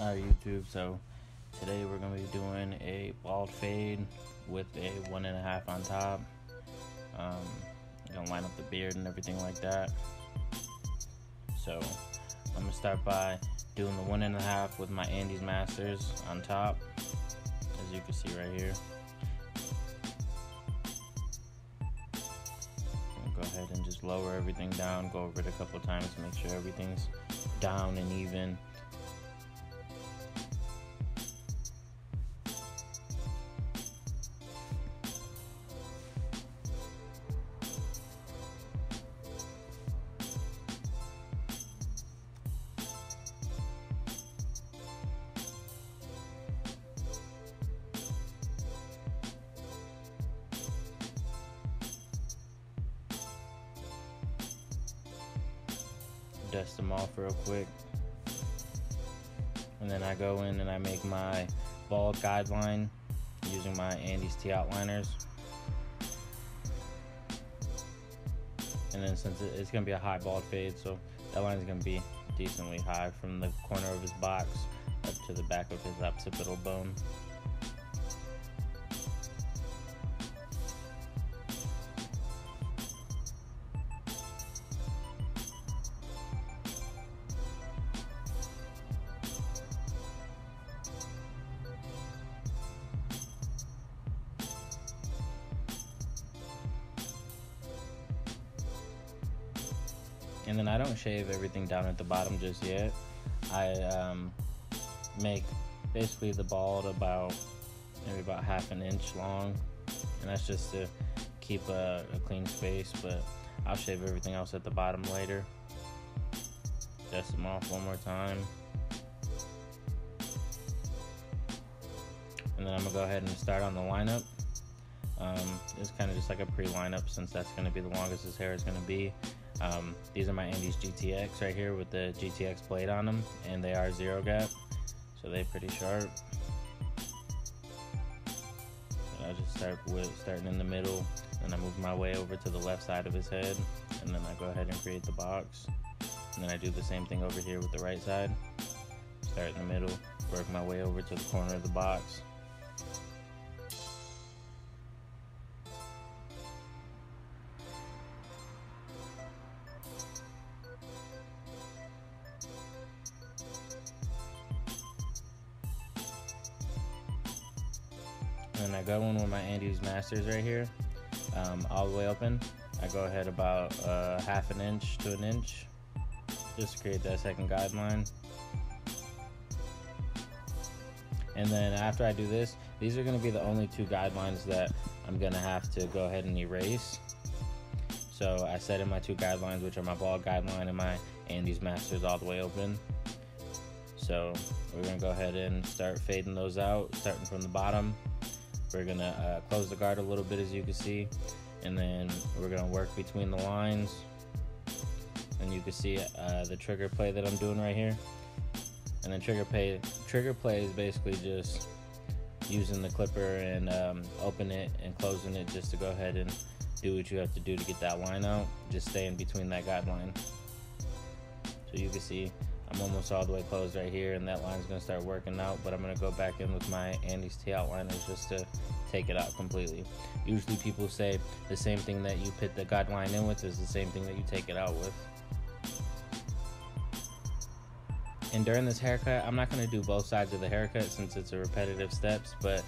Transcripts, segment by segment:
Alright, YouTube, so today we're going to be doing a bald fade with a 1.5 on top. Gonna line up the beard and everything like that. So I'm gonna start by doing the 1.5 with my Andes Masters on top, as you can see right here. Go ahead and just lower everything down, go over it a couple times to make sure everything's down and even. Dust them off real quick, and then I go in and I make my bald guideline using my Andes T outliners. And then since it's gonna be a high bald fade, so that line is gonna be decently high from the corner of his box up to the back of his occipital bone. And then I don't shave everything down at the bottom just yet. I make basically the bald maybe about half an inch long, and that's just to keep a clean space, but I'll shave everything else at the bottom later. Dust them off one more time. And then I'm gonna go ahead and start on the lineup. It's kind of just like a pre-lineup, since that's gonna be the longest his hair is gonna be. These are my Andes GTX right here with the GTX blade on them, and they are zero gap, so they're pretty sharp. So I just starting in the middle, and I move my way over to the left side of his head, and then I go ahead and create the box. And then I do the same thing over here with the right side. Start in the middle, work my way over to the corner of the box. And I go in with my Andes Masters right here, all the way open. I go ahead about half an inch to an inch, just to create that second guideline. And then after I do this, these are going to be the only two guidelines that I'm going to have to go ahead and erase. So I set in my two guidelines, which are my bald guideline and my Andes Masters all the way open. So we're going to go ahead and start fading those out, starting from the bottom. We're gonna close the guard a little bit, as you can see, and then we're gonna work between the lines. And you can see the trigger play that I'm doing right here. And then trigger play is basically just using the clipper and open it and closing it, just to go ahead and do what you have to do to get that line out. Just stay in between that guideline. So you can see I'm almost all the way closed right here, and that line's gonna start working out, but I'm gonna go back in with my Andes T outliners just to take it out completely. Usually people say the same thing that you put the guideline in with is the same thing that you take it out with. And during this haircut, I'm not gonna do both sides of the haircut since it's a repetitive steps, but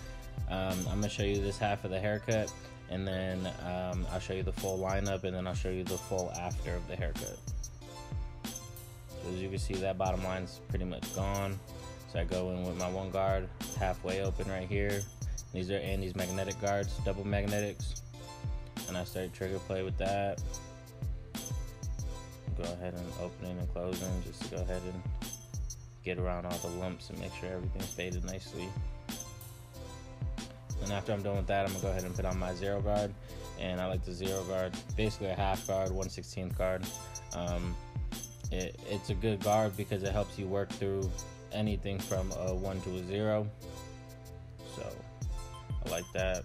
I'm gonna show you this half of the haircut, and then I'll show you the full lineup, and then I'll show you the full after of the haircut. As you can see, that bottom line's pretty much gone. So I go in with my one guard halfway open right here. These are Andes magnetic guards, double magnetics. And I start trigger play with that. Go ahead and opening and closing, just to go ahead and get around all the lumps and make sure everything's faded nicely. And after I'm done with that, I'm gonna go ahead and put on my zero guard. And I like the zero guard, basically a half guard, 1/16 guard. It's a good guard because it helps you work through anything from a 1 to a 0. So I like that.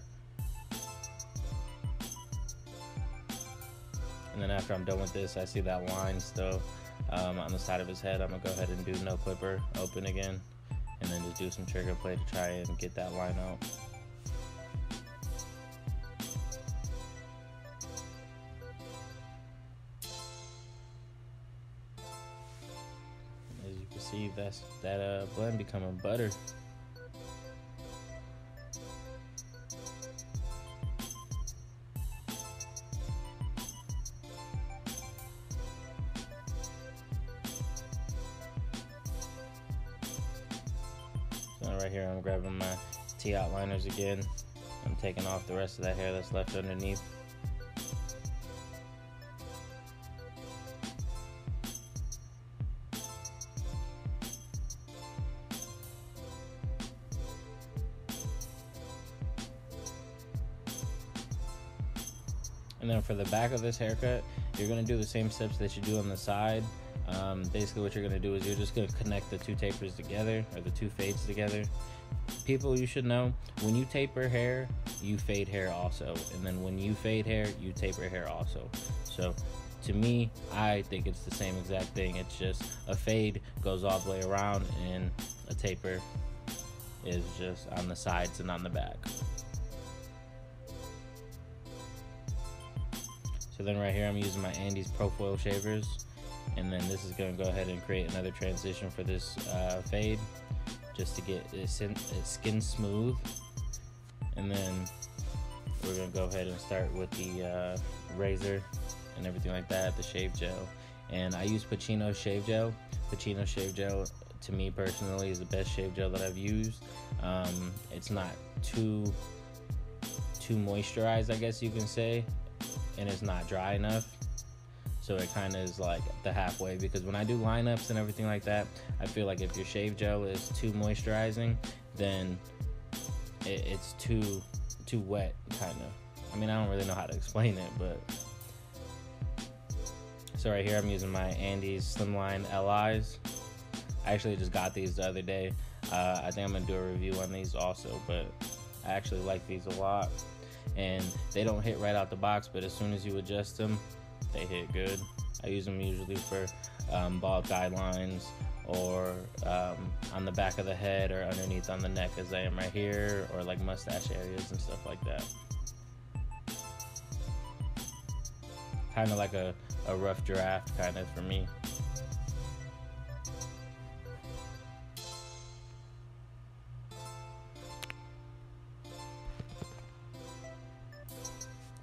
And then after I'm done with this, I see that line still on the side of his head. I'm gonna go ahead and do no clipper, open again, and then just do some trigger play to try and get that line out. As you can see, that's that blend becoming butter. Right here, I'm grabbing my T-outliners again. I'm taking off the rest of that hair that's left underneath. And then for the back of this haircut, you're going to do the same steps that you do on the side. Basically what you're going to do is you're just going to connect the two tapers together, or the two fades together. People, you should know, when you taper hair, you fade hair also. And then when you fade hair, you taper hair also. So to me, I think it's the same exact thing. It's just a fade goes all the way around, and a taper is just on the sides and on the back. So then right here, I'm using my Andes Pro Foil shavers, and then this is going to go ahead and create another transition for this fade, just to get it skin smooth. And then we're going to go ahead and start with the razor and everything like that, the shave gel. And I use Pacino shave gel. Pacino shave gel, to me personally, is the best shave gel that I've used. It's not too moisturized, I guess you can say, and it's not dry enough. So it kind of is like the halfway, because when I do lineups and everything like that, I feel like if your shave gel is too moisturizing, then it's too wet, kind of. I mean, I don't really know how to explain it, but. So right here, I'm using my Andes Slimline LIs. I actually just got these the other day. I think I'm gonna do a review on these also, but I actually like these a lot. And they don't hit right out the box, but as soon as you adjust them, they hit good. I use them usually for bald guidelines, or on the back of the head, or underneath on the neck, as I am right here, or like mustache areas and stuff like that. Kind of like a rough draft, kind of, for me.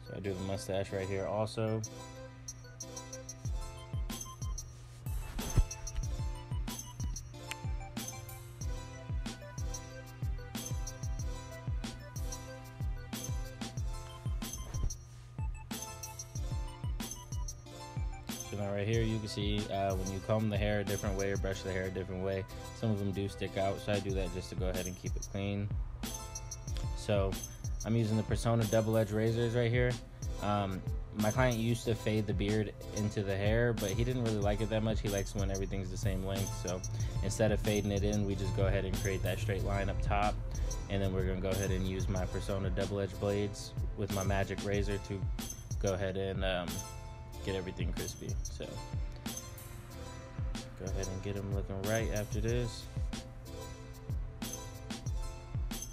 So I do the mustache right here also. So now right here, you can see when you comb the hair a different way or brush the hair a different way, some of them do stick out, so I do that just to go ahead and keep it clean. So I'm using the Persona double edge razors right here. My client used to fade the beard into the hair, but he didn't really like it that much. He likes when everything's the same length. So instead of fading it in, we just go ahead and create that straight line up top. And then we're gonna go ahead and use my Persona double edge blades with my magic razor to go ahead and get everything crispy. So go ahead and get them looking right after this.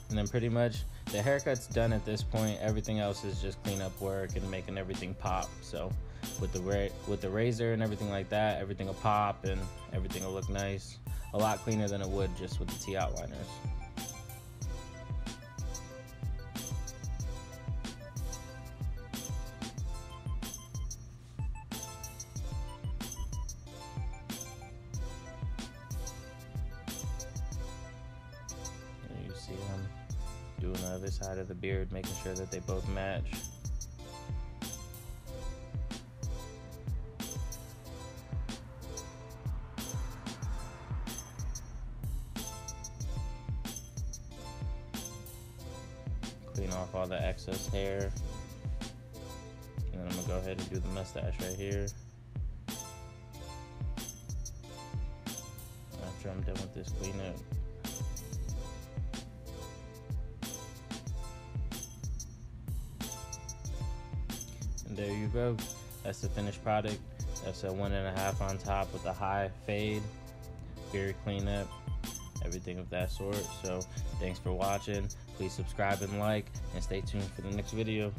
And then pretty much the haircut's done at this point. Everything else is just cleanup work and making everything pop. So with the razor and everything like that, everything will pop and everything will look nice. A lot cleaner than it would just with the T-outliners. You see them doing the other side of the beard, making sure that they both match. Clean off all the excess hair. And then I'm gonna go ahead and do the mustache right here. After I'm done with this cleanup. And there you go. That's the finished product. That's a 1.5 on top with a high fade, beard cleanup, everything of that sort. So thanks for watching. Please subscribe and like, and stay tuned for the next video.